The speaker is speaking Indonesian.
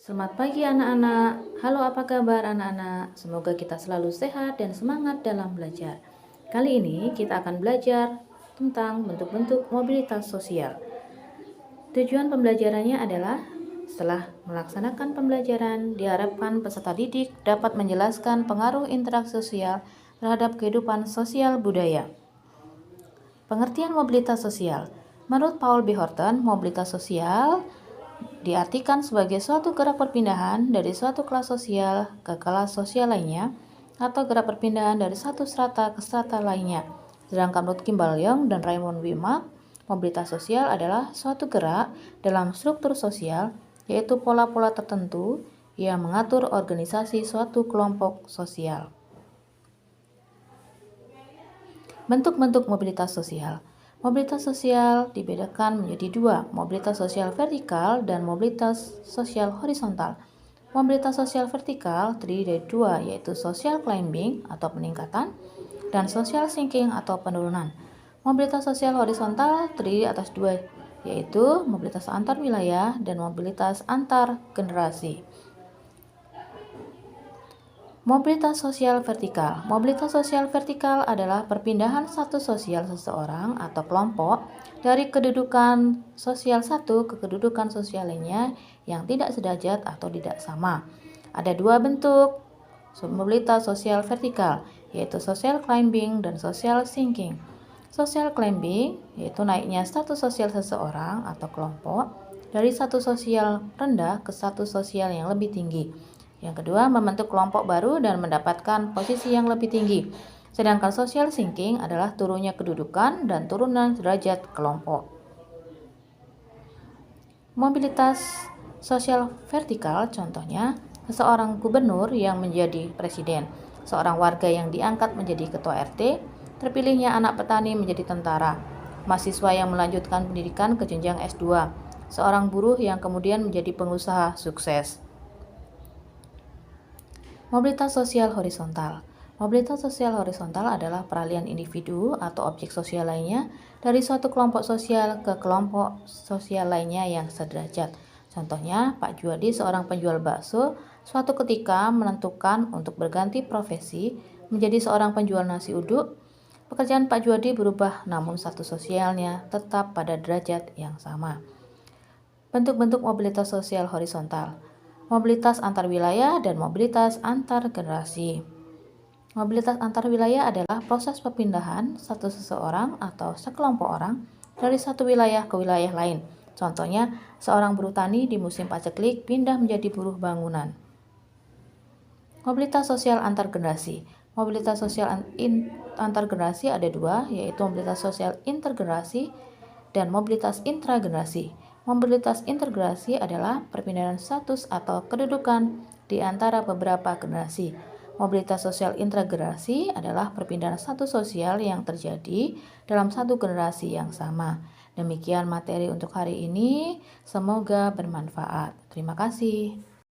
Selamat pagi anak-anak. Halo, apa kabar anak-anak? Semoga kita selalu sehat dan semangat dalam belajar. Kali ini kita akan belajar tentang bentuk-bentuk mobilitas sosial. Tujuan pembelajarannya adalah setelah melaksanakan pembelajaran, diharapkan peserta didik dapat menjelaskan pengaruh interaksi sosial terhadap kehidupan sosial budaya. Pengertian mobilitas sosial. Menurut Paul B. Horton, mobilitas sosial diartikan sebagai suatu gerak perpindahan dari suatu kelas sosial ke kelas sosial lainnya atau gerak perpindahan dari satu strata ke strata lainnya. Sedangkan Ruth Kimball Young dan Raymond Wimak, mobilitas sosial adalah suatu gerak dalam struktur sosial, yaitu pola-pola tertentu yang mengatur organisasi suatu kelompok sosial. Bentuk-bentuk mobilitas sosial. Mobilitas sosial dibedakan menjadi dua, mobilitas sosial vertikal dan mobilitas sosial horizontal. Mobilitas sosial vertikal terdiri dari dua, yaitu social climbing atau peningkatan dan social sinking atau penurunan. Mobilitas sosial horizontal terdiri atas dua, yaitu mobilitas antar wilayah dan mobilitas antar generasi. Mobilitas sosial vertikal. Mobilitas sosial vertikal adalah perpindahan status sosial seseorang atau kelompok dari kedudukan sosial satu ke kedudukan sosial lainnya yang tidak sederajat atau tidak sama. Ada dua bentuk mobilitas sosial vertikal, yaitu social climbing dan social sinking. Social climbing yaitu naiknya status sosial seseorang atau kelompok dari status sosial rendah ke status sosial yang lebih tinggi. Yang kedua, membentuk kelompok baru dan mendapatkan posisi yang lebih tinggi. Sedangkan social sinking adalah turunnya kedudukan dan turunan derajat kelompok. Mobilitas sosial vertikal contohnya seseorang gubernur yang menjadi presiden, seorang warga yang diangkat menjadi ketua RT, terpilihnya anak petani menjadi tentara, mahasiswa yang melanjutkan pendidikan ke jenjang S2, seorang buruh yang kemudian menjadi pengusaha sukses. Mobilitas sosial horizontal. Mobilitas sosial horizontal adalah peralihan individu atau objek sosial lainnya dari suatu kelompok sosial ke kelompok sosial lainnya yang sederajat. Contohnya, Pak Juadi, seorang penjual bakso, suatu ketika menentukan untuk berganti profesi menjadi seorang penjual nasi uduk. Pekerjaan Pak Juadi berubah, namun status sosialnya tetap pada derajat yang sama. Bentuk-bentuk mobilitas sosial horizontal. Mobilitas antar wilayah dan mobilitas antar generasi. Mobilitas antar wilayah adalah proses perpindahan status seseorang atau sekelompok orang dari satu wilayah ke wilayah lain. Contohnya, seorang buruh tani di musim paceklik pindah menjadi buruh bangunan. Mobilitas sosial antar generasi. Mobilitas sosial antar generasi ada dua, yaitu mobilitas sosial intergenerasi dan mobilitas intragenerasi. Mobilitas intergenerasi adalah perpindahan status atau kedudukan di antara beberapa generasi. Mobilitas sosial intragenerasi adalah perpindahan status sosial yang terjadi dalam satu generasi yang sama. Demikian materi untuk hari ini, semoga bermanfaat. Terima kasih.